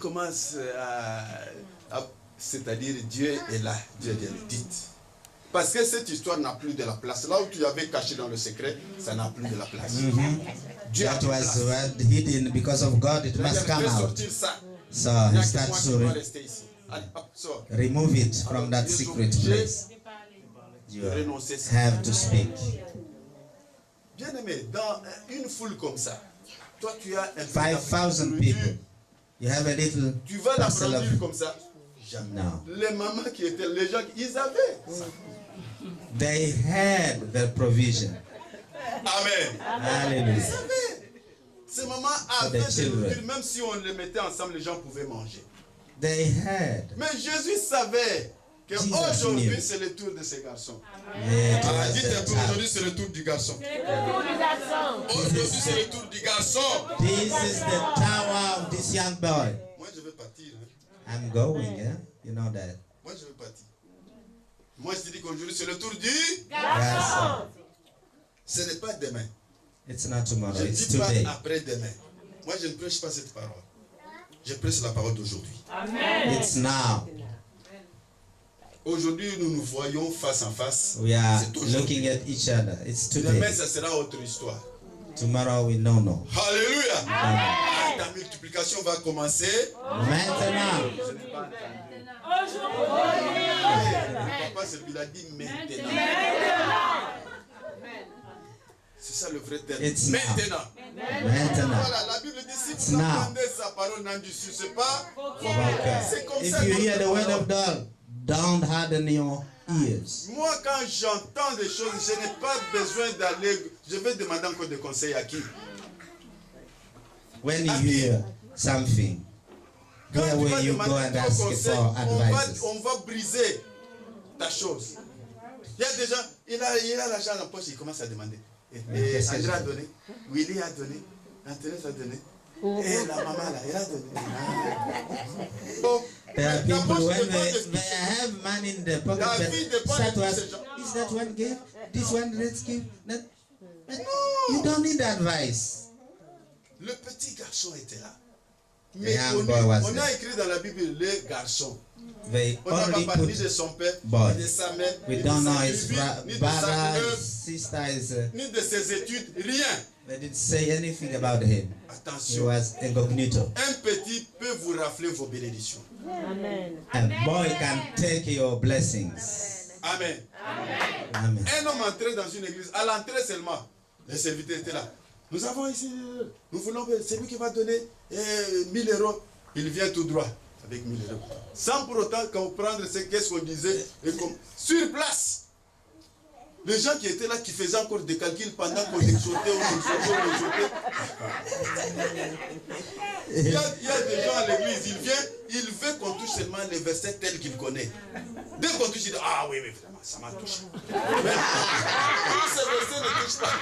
commence c'est-à-dire Dieu est là, Dieu est là, dites. Parce que cette histoire n'a plus de la place. Là où tu avais caché dans le secret, ça n'a plus de la place. Dieu That was hidden because of God. It must come out. So he starts to remove it from that secret place. You have to speak. Bien aimé, dans une foule comme ça, toi tu as un 5,000 people. You have a little tu vas la parcel produire of... comme ça. Jamais. No. Les mamans qui étaient, les gens, ils avaient ça. They had the provision. Amen. Hallelujah. Ils avaient. Ces mamans avaient des nourritures, même si on les mettait ensemble, les gens pouvaient manger. They had. Mais Jésus savait qu'aujourd'hui c'est le tour de ces garçons. Dites un peu, aujourd'hui c'est le tour du garçon. Aujourd'hui c'est le tour du garçon. This is the tower of this young boy. Moi je veux partir. I'm going, yeah? You know that. Moi je veux partir. Moi je te dis qu'aujourd'hui c'est le tour du garçon. Ce n'est pas demain. It's not tomorrow, Je ne it's dis pas today. après-demain. Moi je ne prêche pas cette parole. Je prêche la parole d'aujourd'hui. Amen. It's now. Aujourd'hui, nous nous voyons face en face. We are C'est looking at each other. It's Demain, today. ça sera autre histoire. Tomorrow we know no. Alléluia. Amen. Ta multiplication va commencer. Maintenant. Papa, il a dit maintenant. C'est ça le vrai terme. It's maintenant. Maintenant. Voilà, la Bible dit si Now. vous entendez sa parole, n'en discutez pas. C'est comme If ça. you que hear the nous word parlons. of God, don't harden your ears. Moi, quand j'entends des choses, je n'ai pas besoin d'aller. Je vais demander encore des conseils à qui? When you hear something, Quand where tu vas will you demander go and des ask conseils, for advices? on va briser ta chose. Il y a des gens, il a l'argent dans la poche, il commence à demander. Et André a donné, Willy a donné, Anthony a donné, et la maman là, elle a donné. There are people when they have money in their pocket, La but vie dépend start de to tous ask, ces gens. is that one give? This one let's give? That, but you don't need advice. Le petit garçon était là. The Mais young boy was on a there. écrit dans la Bible les garçons. They On n'a pas only parlé ni put de son père, boy. ni de sa mère, We ni de don't know sa his vie, ni de sa brother, œuvre, his sister, ni de ses études, rien. they didn't say anything about him. He Attention, was incognito. un petit peut vous rafler vos bénédictions. A boy can take your blessings. Amen. Amen. Un homme entrait dans une église, à l'entrée seulement, les serviteurs étaient là. Nous avons ici, nous voulons, c'est lui qui va donner 1000 euros. Il vient tout droit avec 1000 euros. Sans pour autant comprendre qu'est-ce qu'on disait. Et sur place, les gens qui étaient là, qui faisaient encore des calculs pendant qu'on exhortait, il y a des gens à l'église, il veut qu'on touche seulement les versets tels qu'il connaît. Dès qu'on touche, il dit, ah oui, mais vraiment, ça m'a touché. Mais tous ces versets ne touchent pas.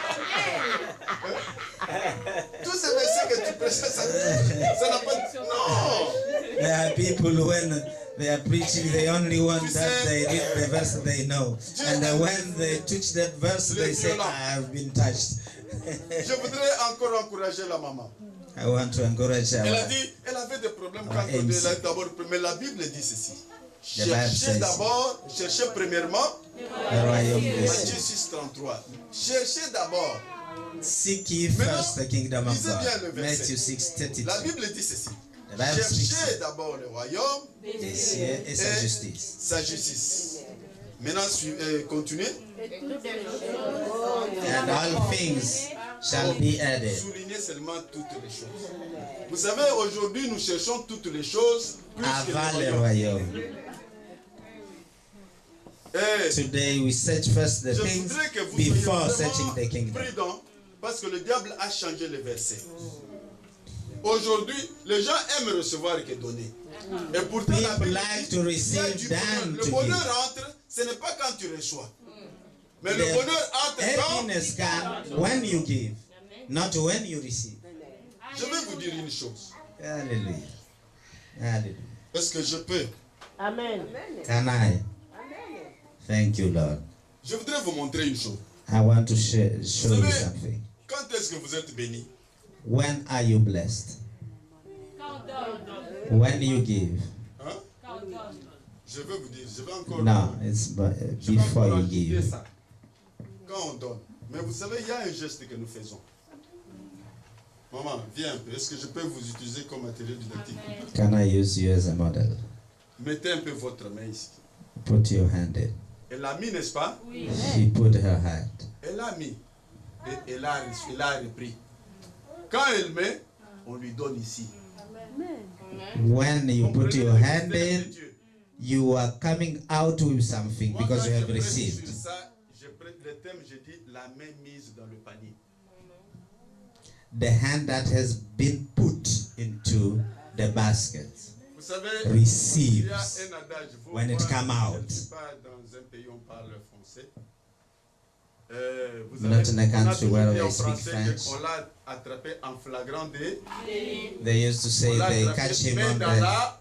Tous ces versets que tu prêches, ça n'a pas... Non. There are people when they are preaching, they only want that they read the verse they know. And when they touch that verse, they say, I have been touched. Je voudrais encore encourager la maman. I want to encourage her. Elle a dit, elle avait des problèmes quand on est là d'abord. Mais la Bible dit ceci. Cherchez premièrement. Matthieu 6:33. Cherchez d'abord. Seek ye first the kingdom of Lisez bien le God. verset. Matthew 6:32. La Bible dit ceci. The Bible speaks Cherchez d'abord le royaume et sa justice. Sa justice. Maintenant, continuez. And all things shall be added. Soulignez seulement toutes les choses. Vous savez, aujourd'hui, nous cherchons toutes les choses plus Avant que le le royaume. royaume. Today we search first the Je things voudrais que vous before soyez searching the vraiment kingdom. prudents parce que le diable a changé les versets. Aujourd'hui, les gens aiment recevoir que donner. Et pourtant, la People Bible like dit, to il y a receive du than bonheur. to Le bonheur give. entre, ce n'est pas quand tu reçois. Mais le The bonheur entre quand... happiness comes when you give, not when you receive. Je vais vous dire une chose. Hallelujah. Hallelujah. Est-ce que je peux? Amen. Can I? Thank you, Lord. Je voudrais vous montrer une chose. I want to show you savez, something. Quand est-ce que vous êtes béni? When are you blessed? When you give. Hein? Je veux vous dire, je vais encore... No, it's je vais before encore you ajouter give. ça. Quand on donne. Mais vous savez, il y a un geste que nous faisons. Maman, viens un peu. Est-ce que je peux vous utiliser comme matériel didactique? Can I use you as a model? Mettez un peu votre main ici. Put your hand in. Elle a mis, n'est-ce pas? She put her hand. Elle a mis. Et elle a repris. Quand elle met, on lui donne ici. When you put Comprenez your le hand mystère de in, Dieu. you are coming out with something Moi, because quand you je have prêche received. sur ça, je prête le thème, je dis la main mise dans le panier. The hand that has been put into the basket Vous savez, receives il y a un adage. when it come out. Je ne sais pas, dans un pays on parle français. Vous Not in a on a country toujours where dit en we speak français French. qu'on l'a attrapé en flagrant délit. They used to say On l'a they attrapé catch him main on dans the, la...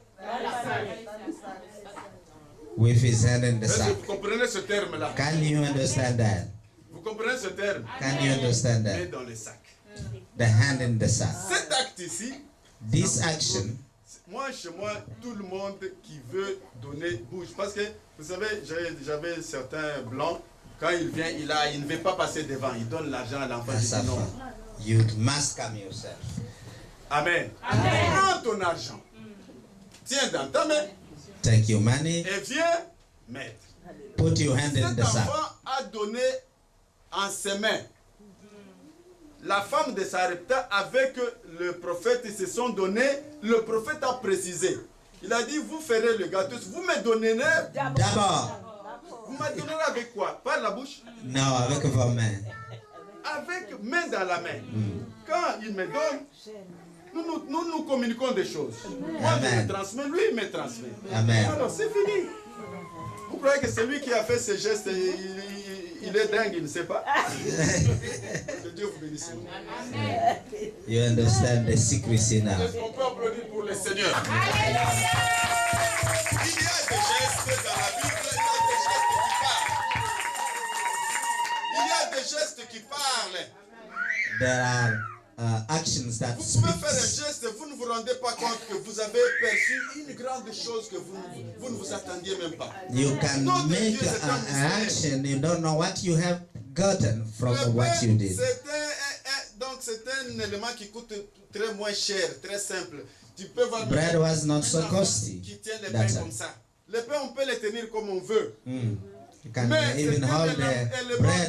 with his hand in the Est-ce que sack. vous comprenez ce terme-là? Can you understand that? Vous comprenez ce terme? Can you understand Main that? dans le sac. The hand in the sack. Cet acte ici, This action, moi, chez moi, tout le monde qui veut donner bouge. Parce que, vous savez, j'avais certains blancs, quand il vient, il ne veut pas passer devant. Il donne l'argent à l'enfant. Je dis non. you must come yourself. Amen. Prends ton argent. Tiens dans ta main Take your money, et viens mettre. put your hand in Cet the sack. enfant a donné en ses mains. La femme de Sarepta, avec le prophète, ils se sont donnés. Le prophète a précisé. Il a dit, vous ferez le gâteau. Vous me donnerez. D'abord, Vous me donnerez avec quoi? Par la bouche? no, avec vos mains. Avec main dans la main. Quand il me donne, nous communiquons des choses. Moi, je Amen. me transmets, lui, il me transmet. Amen. Alors, c'est fini. Vous croyez que celui qui a fait ce geste, il est dingue, il ne sait pas? Que Dieu vous bénisse. You understand the secrecy now. Est-ce qu'on peut applaudir pour le Seigneur? Il y a des gestes dans la Bible, il y a des gestes qui parlent. There are actions that Vous pouvez faire un speak. geste, vous ne vous rendez pas compte que vous avez perçu une grande chose que vous ne vous attendiez même pas. You can make an action, you don't know what you have gotten from Le what pain, you did. c'est un élément qui coûte très moins cher, très simple. Tu peux voir Bread was not so un enfant costly. qui tient les That pains time. comme ça. Les pains, on peut les tenir comme on veut. You can Mais c'est even un hold the bread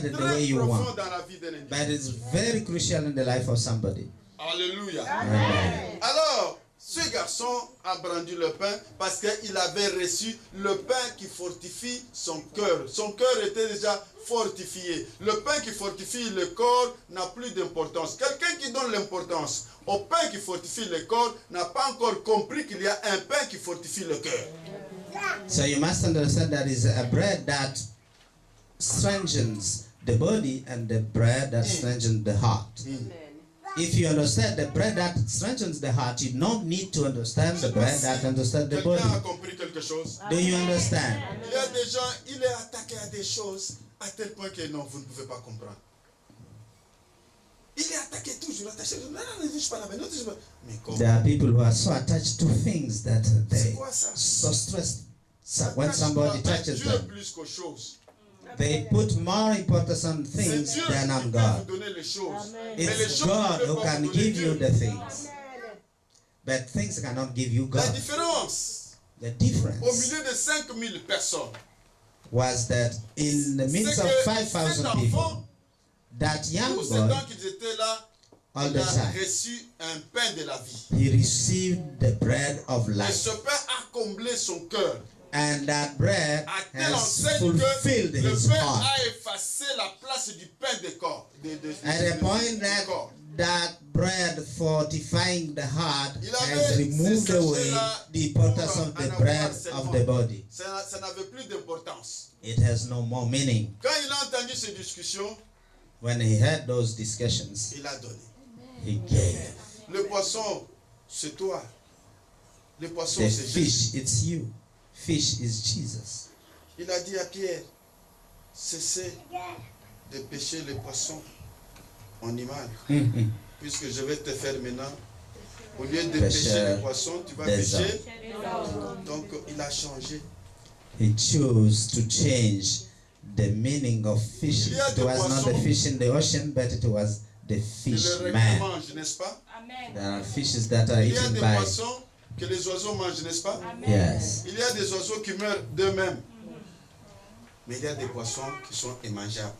the élément way très you profond want. dans la vie d'un individu. But it's very crucial in the life of somebody. Alléluia. Amen. Alors, ce garçon a brandi le pain parce qu'il avait reçu le pain qui fortifie son cœur. Son cœur était déjà fortifié. Le pain qui fortifie le corps n'a plus d'importance. Quelqu'un qui donne l'importance au pain qui fortifie le corps n'a pas encore compris qu'il y a un pain qui fortifie le cœur. So you must understand that is a bread that strengthens the body and the bread that strengthens the heart. If you understand the bread that strengthens the heart, you don't need to understand the bread that understands the body. Quelqu'un a compris quelque chose? Do you understand? Il y a des gens, il est attaqué à des choses à tel point que non, vous ne pouvez pas comprendre. Il est attaqué toujours, attaché. Non, ne touche pas la main, ne touche pas. Mais comment? There are people who are so attached to things that C'est they quoi ça? so stressed. So when somebody touches Dieu them, plus qu'aux choses. they put more importance on C'est things Dieu than qui on peut God. vous donner les choses. Mais les It's choses God ne peuvent who pas can vous donner give you Dieu. the things, but things cannot give you La God. différence The au difference milieu de 5000 personnes, was that in the midst c'est of que 5,000 cet people, enfant, that young tout ce boy, temps qu'ils étaient là, all il the a time, reçu un pain de la vie. he received the bread of Et life. ce pain a comblé son cœur. And that bread À telle has enseigne fulfilled que le his pain heart. a effacé la place du pain de corps. At the point that corps. that bread fortifying the heart Il has avait removed ces away sachets-là the importance pour of the en avoir bread seulement. of the body. Ça n'avait plus d'importance. It has no more meaning. Quand il a entendu ces discussions, When he heard those discussions, il a donné. he gave. Le poisson, c'est toi. Le poisson, The c'est Jésus. fish, it's you. Fish is Jesus. Il a dit à Pierre, cessez de pêcher les poissons en image, puisque je vais te faire maintenant Au lieu de pêcher les poissons, tu vas pêcher. Donc il a changé. He chose to change the meaning of fish. It was not the fish in the ocean, but it was the fish man. Mange, n'est-ce pas? There are fishes that are Il y a eaten des by. poissons que les oiseaux mangent, n'est-ce pas? Yes. Il y a des oiseaux qui meurent d'eux-mêmes. Mais il y a des poissons qui sont immangeables.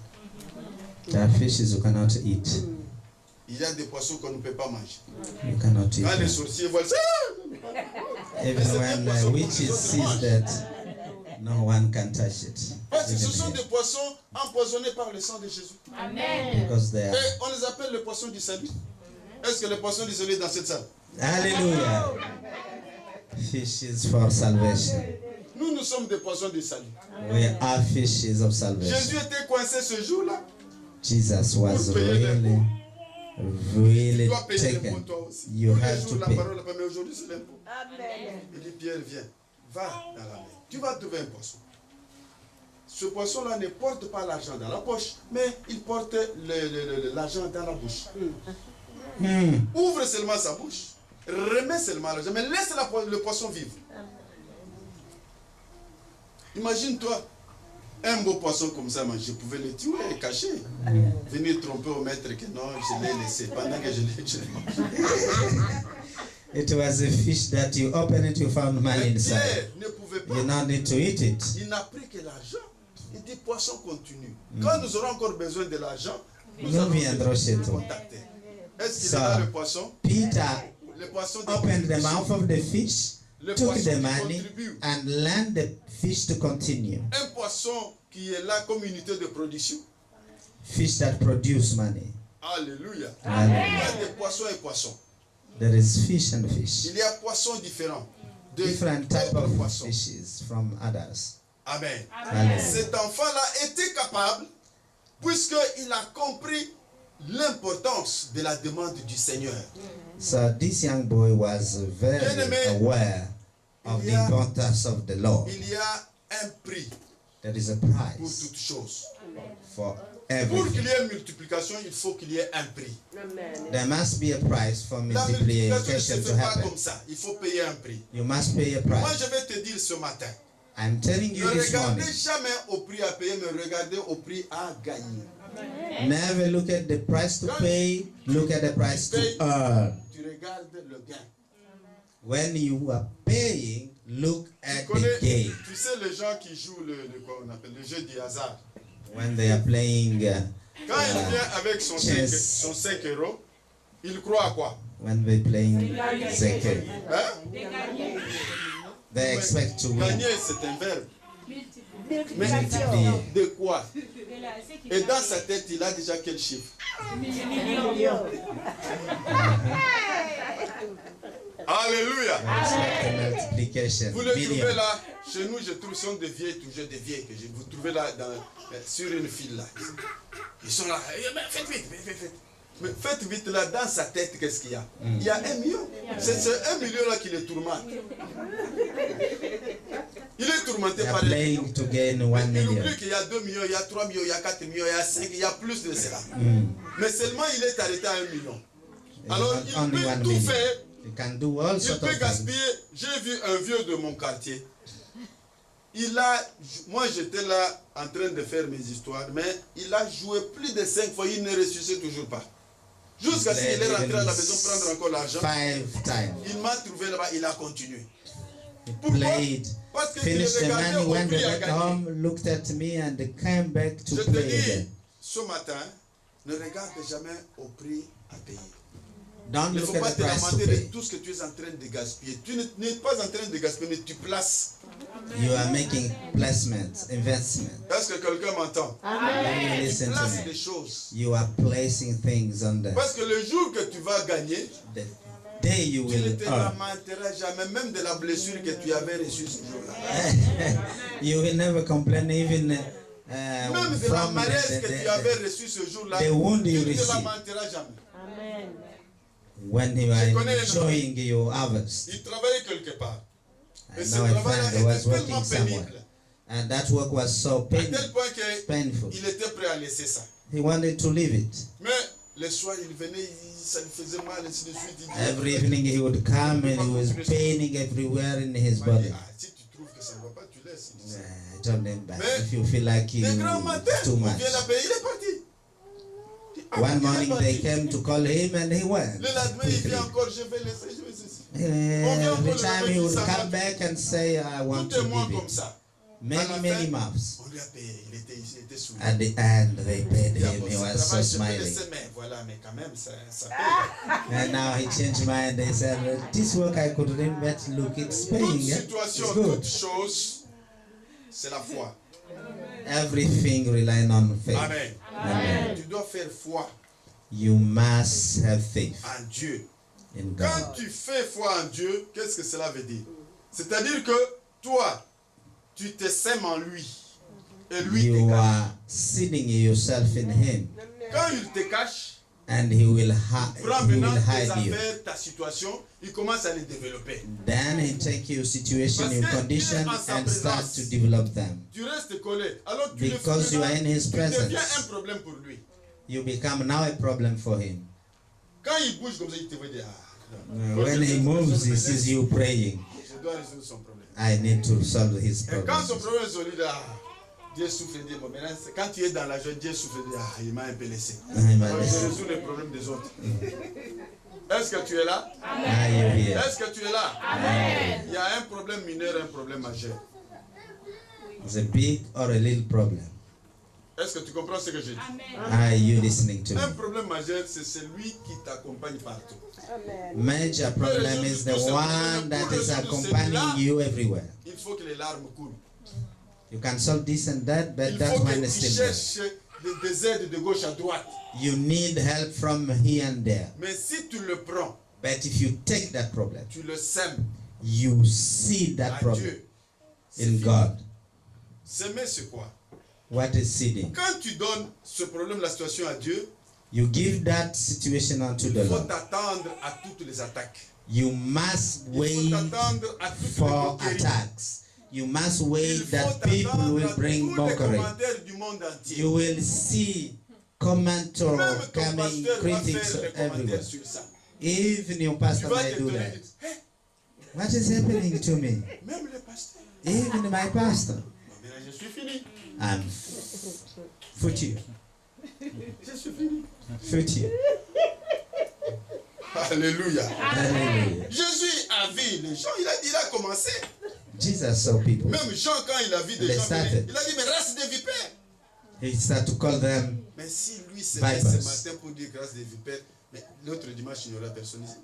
There are fishes you cannot eat. Il y a des poissons qu'on ne peut pas manger. You cannot eat Quand les them. sorciers voient ça, Even when the witches sees that, no one can touch it. parce que ce Even sont if- des poissons empoisonnés par le sang de Jésus. Because they Et are. on les appelle les poissons du salut. Est-ce que les poissons du salut sont dans cette salle? Hallelujah. Fishes for salvation. Nous sommes des poissons du salut. We are fishes of Jésus salvation. était coincé ce jour-là. Jesus was Pour payer really, Tu really dois payer l'impôt taken. toi aussi. You Tous les have jours to la pay. parole n'a pas, mais aujourd'hui c'est l'impôt. Il dit Pierre, viens, va dans la mer. Tu vas trouver un poisson. Ce poisson-là ne porte pas l'argent dans la poche, mais il porte l'argent dans la bouche. Ouvre seulement sa bouche, remets seulement l'argent, mais laisse le poisson vivre. Imagine-toi, un beau poisson comme ça, moi, je pouvais le tuer et cacher. Venir tromper au maître que non, je l'ai laissé pendant que je l'ai mangé. It was a fish that you open it, you found money Mais inside. Pierre ne pouvait pas. You now need to eat it. Il n'a pris que l'argent. Il dit poisson continue. Quand nous aurons encore besoin de l'argent, nous allons viendrons chez te toi. contacter. Est-ce qu'il So, est là le poisson? Peter Le poisson opened the mouth of the fish, Le took poisson the qui money, contribue. and let the fish to continue. Un poisson qui est là comme unité de production. Fish that produce money. Alléluia. Il y Hallelujah. a des poissons et poissons. There is fish and fish. Il y a poissons différents. De Different type d'autres of poissons. fishes from others. Amen. Hallelujah. Cet enfant-là était capable, puisqu'il a compris l'importance de la demande du Seigneur. So this young boy was very Bien-aimé, aware of il the y a- importance of the Lord. Il y a un prix There is a pour price toutes choses. for Pour everything. qu'il y ait multiplication, il faut qu'il y ait un prix. There must be a price for La multiplication ne se multiplication to fait pas happen. comme ça. Il faut payer un prix. You must pay a Moi, price. je vais te dire ce matin, I'm telling ne you this regardez morning, jamais au prix à payer, mais regardez au prix à gagner. never look at the price to pay, look at the price to earn. Tu regardes le gain. When you are paying, look Tu at connais, the gain. tu sais les gens qui jouent quoi on appelle le jeu du hasard. When they are playing, Quand il vient avec son Chess. 5 euros, il croit à quoi? when they're playing Zeke, Hein? they expect to win. Gagner, c'est un verbe. Mais Multiplier. de quoi? Et dans sa tête, il a déjà quel chiffre? Alléluia. Expect a multiplication. Vous le Million. trouvez là, chez nous, je trouve, ce sont des vieilles, toujours des vieilles, que vous trouvez là, sur une file là. Ils sont là, mais faites vite, faites. Mais faites vite là, dans sa tête, qu'est-ce qu'il y a? Il y a 1 million. C'est ce 1 million là qui le tourmente. Il est tourmenté They are par les playing to gain 1 Il million. oublie qu'il y a 2 millions, il y a 3 millions, il y a 4 millions, il y a 5, il y a plus de cela. Mais seulement il est arrêté à 1 million. Alors Not il only peut 1 tout million. faire. You can do all Il sorts peut of things. gaspiller. J'ai vu un vieux de mon quartier. Moi j'étais là en train de faire mes histoires, mais il a joué plus de 5 fois, il ne ressuscite toujours pas. Jusqu'à ce qu'il est rentré à la maison prendre encore l'argent. 5 times. Il m'a trouvé là-bas, il a continué. He Pourquoi? played, Parce que finished the regardait money, au went prix à back gagner. home, looked at me, and came back Je to te play dis, again. ce matin, ne regarde jamais au prix à payer. Don't Il ne look faut pas at the te price to lamenter de pay. tout ce que tu es en train de gaspiller. Tu n'es pas en train de gaspiller, mais tu places. You are making placements, investment. Est-ce que quelqu'un m'entend? When you Tu listen to places me, des choses. you are placing things on the Parce que le jour que tu vas gagner, day you tu ne will te earn. lamenteras jamais, même de la blessure que tu avais reçue ce jour-là. You will never complain even Même de la from malaise que tu avais the, reçue ce jour-là, the tu wound you ne te receive. lamenteras jamais. when you are Je connais un enjoying your harvest. Il travaillait quelque part. Et And ce now I travail-là find I was était tellement working somewhere. pénible. And that work was so À tel point painful. qu'il était prêt à laisser ça. He wanted to leave it. Mais Les soirs, il venait, ça lui faisait mal, ainsi de suite. Il dit, Every evening he would come and he was paining everywhere in his il m'a dit, body. ah, si tu trouves que ça ne va pas, tu laisses. Il dit ça. I told him, but Mais if you feel like Des grands matins, it's too on much. vient l'appeler, il est parti. Il dit, ah, One il est morning they parti. came to call him and he went. Le lendemain, il quickly. vient encore, je vais laisser, je vais laisser. Every time he would come back and say, I want Tout est to moins leave comme it. ça. Many months. On lui a payé, il était sourd. At the end, they paid Il a him. bon, He ce was so travail, je peux smiling. laisser, mais voilà, mais quand même, ça paye. And now he changed mind. He said, this work I could do, but look, it's paying. Toute Yeah? situation, It's good. toute chose, c'est la foi. Everything relying on faith. Amen. Amen. Tu dois faire foi You must have faith en Dieu. in Quand God. tu fais foi en Dieu, qu'est-ce que cela veut dire? C'est-à-dire que toi, tu te sèmes en lui. Et lui te You cache. are seeing yourself in Him, Quand il te cache, and He will, prends he will maintenant tes hide you. affaires, ta situation, il commence à les développer. Then He take your situation, your condition, and start to develop them. Tu restes collé. Alors tu Because you are in His tu deviens un presence, problème pour lui. you become now a problem for Him. Quand il bouge comme ça, il te veut dire, When He moves, He sees you praying. je dois résoudre son problème. I need to solve His Et quand son problem. problème est solide, Dieu souffle et dit, bon, maintenant, quand tu es dans la joie, Dieu souffle et dit, il m'a un peu laissé. Alors, je résous les problèmes des autres. Est-ce que tu es là? Are you here? Est-ce que tu es là? Il y a un problème mineur, un problème majeur. It's a big or a little problem. Est-ce que tu comprends ce que je dis? Are you listening to Un me? problème majeur, c'est celui qui t'accompagne partout. Major problem is the one that is accompanying you everywhere. Il faut que les larmes coulent. You can solve this and that, but Il that faut que one tu is still there. cherches des aides de gauche à droite. You need help from here and there. Mais si tu le prends, But if you take that problem, tu le sèmes you see that à problem Dieu. C'est in fini. God. S'aimer, c'est quoi? What is seeding? Quand tu donnes ce problème, la situation à Dieu, You give that situation unto the il faut Lord. t'attendre à toutes les attaques. You must Il faut wait t'attendre à toutes les for moqueries. attacks. You must Il wait faut that people t'attendre will à bring tous les mockery. commentaires du monde entier. You will see commentator Même ton coming, pasteur va critics faire des everywhere. commentaires sur ça. Even your Tu pastor vas might do t'étonner. that. Hey, What is happening to me? même le pasteur. Even my pastor. Bon, maintenant, je suis fini. I'm footy. Je suis fini. Footy. Alléluia. Hallelujah. Jésus a vu les gens. Il a commencé. Jesus saw people. Même Jean, quand il a vu des They gens, started. il a dit, mais race des vipères. He started to call them. Mais si lui se lève Vipers. ce matin pour dire grâce des vipères, mais l'autre dimanche, il n'y aura personne ici.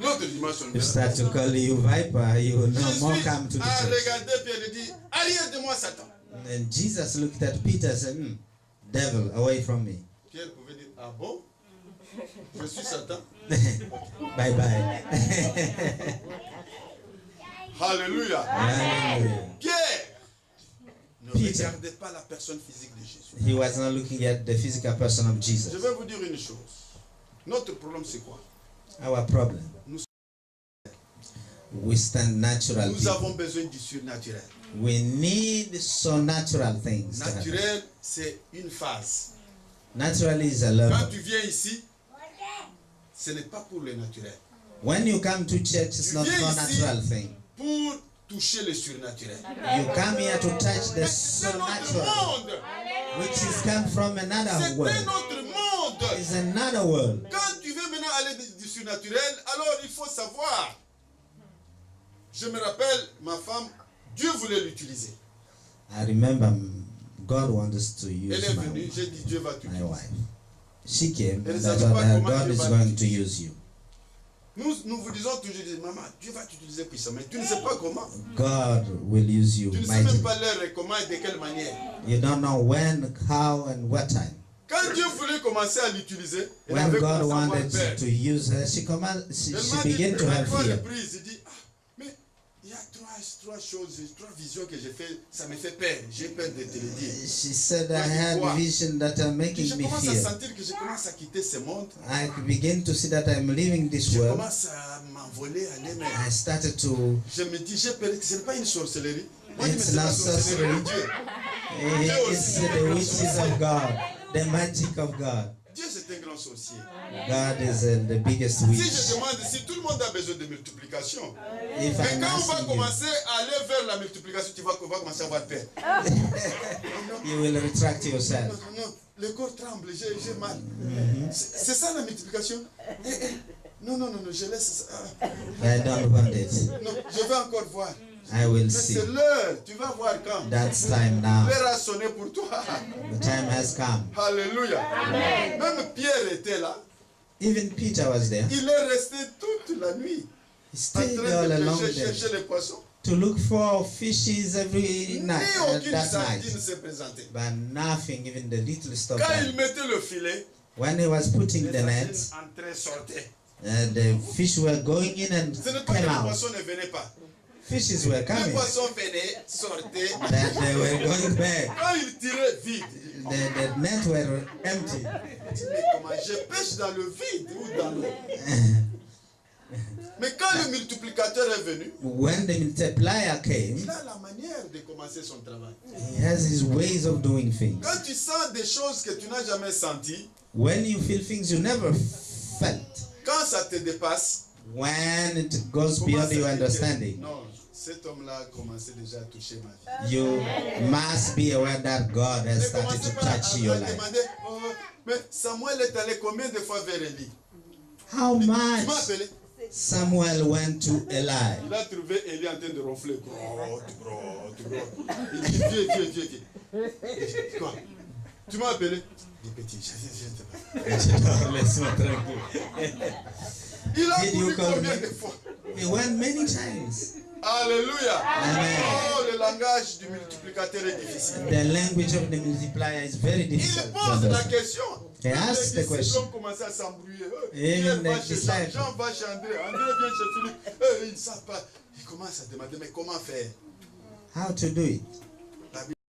L'autre dimanche, on He verra start personne. to call you viper. You will no more Jésus come to the a church. regardé Pierre et dit, arrière de moi, Satan. And Jesus looked at Peter and said, devil, away from me. Pierre pouvait dire, ah bon? Je suis Satan. Bye bye. Alléluia. Hallelujah. Pierre ne Peter. regardez pas la personne physique de Jésus. He was not looking at the physical person of Je Jesus. vais vous dire une chose. Notre problème, c'est quoi? Our problem. We stand natural Nous people. avons besoin du surnaturel. We need so natural things. To happen. Naturel, c'est une phase. Natural is a Quand level. tu viens ici, ce n'est pas pour le naturel. When you come to church, it's not a natural thing. Pour toucher le surnaturel. You come here to touch the C'est notre supernatural, monde. which is come from another C'est world. notre monde. It's another world. Quand tu veux maintenant aller du surnaturel, alors il faut savoir. Je me rappelle, ma femme, Dieu voulait l'utiliser. I remember God wants us to Elle use est venue, j'ai dit Dieu va my t'utiliser. wife. She came Elle and ne I savait told pas her comment God Dieu is va going to l'utiliser. use you. Nous vous disons toujours, maman, Dieu va t'utiliser puissamment. Tu ne sais pas comment. God will use you Tu ne sais même mightily. pas l'heure et comment et de quelle manière. You don't know when, how, and what time. Quand Dieu voulait commencer à l'utiliser, elle When avait God commencé à avoir wanted peur. to use her, she Elle m'a dit, began to à have trois fear. reprises, il dit, ah, mais il y a trois choses, trois visions que j'ai fait, ça me fait peur. J'ai peur de te le dire. She said, I had vision that are Et making je me commence à fear. sentir que je commence à quitter ce monde. I begin to see that I'm leaving this Je world. commence à m'envoler, à l'aimer. I started to. Je me dis, j'ai peur que ce n'est pas une sorcellerie. Moi, je me It's dis, not la sorcellerie de sorcery. Dieu. It's the wishes of God, the magic of God. Dieu, c'est un grand sorcier. God is the biggest Si je witch. demande, si tout le monde a besoin de multiplication, If mais I'm quand on va asking commencer à aller vers la multiplication, tu vas commencer à avoir peur. you, you will retract yourself. Non, non, le corps tremble, j'ai mal. C'est ça la multiplication. Non, non, non, non, je laisse ça. I don't want it. Non, je vais encore voir. I will Mais see. c'est l'heure, tu vas voir quand. That's time now. L'heure a sonné pour toi. The time has come. Alléluia. Même Pierre était là. Even Peter was there. Il est resté toute la nuit He en stayed train all de along pêcher, there chercher les poissons. to look for fishes every night. Ni aucune That sardine night. s'est présentée. But nothing, even the little stuff. Quand il mettait le filet, When he was putting les the net, sardines entraient, sortaient. the fish were going in and Ce n'est pas que came les out. poissons ne venaient pas. Fishes were Les coming. poissons venaient, sortaient. That they were going back. Quand il tirait vide, The net were empty. il dit, mais comment je pêche dans le vide ou dans l'eau? Mais quand le multiplicateur est venu, When the multiplier il came, a la manière de commencer son travail. he has his ways of doing things. Quand tu sens des choses que tu n'as jamais senties, When you feel things you never felt, quand ça te dépasse, when it goes commence beyond à your dire que, understanding, non, cet homme-là a commencé déjà à toucher ma vie. you must be aware that God has Ne started commencez to pas à touch your life. demander, oh, mais Samuel est allé combien de fois vers Élie? How Tu m'as much appelé. Samuel went to Eli? Il a trouvé Élie en train de ronfler. Gros. Il dit, viens. Quoi? Tu m'as appelé? Il dit, petit, je sais pas. Laisse-moi tranquille. Il a Did you voulu call combien me? de fois? He went many times. Alléluia. Amen. Oh, le langage du multiplicateur est difficile. The language of the multiplier is very Il difficult to pose la understand. question. He asks the Les disciples question. ont commencé à s'embrouiller. Even Pierre va the chez disciples. Jean va chez André. André vient chez Philippe. Ils ne savent pas. Ils commencent à demander, mais comment faire? How to do it?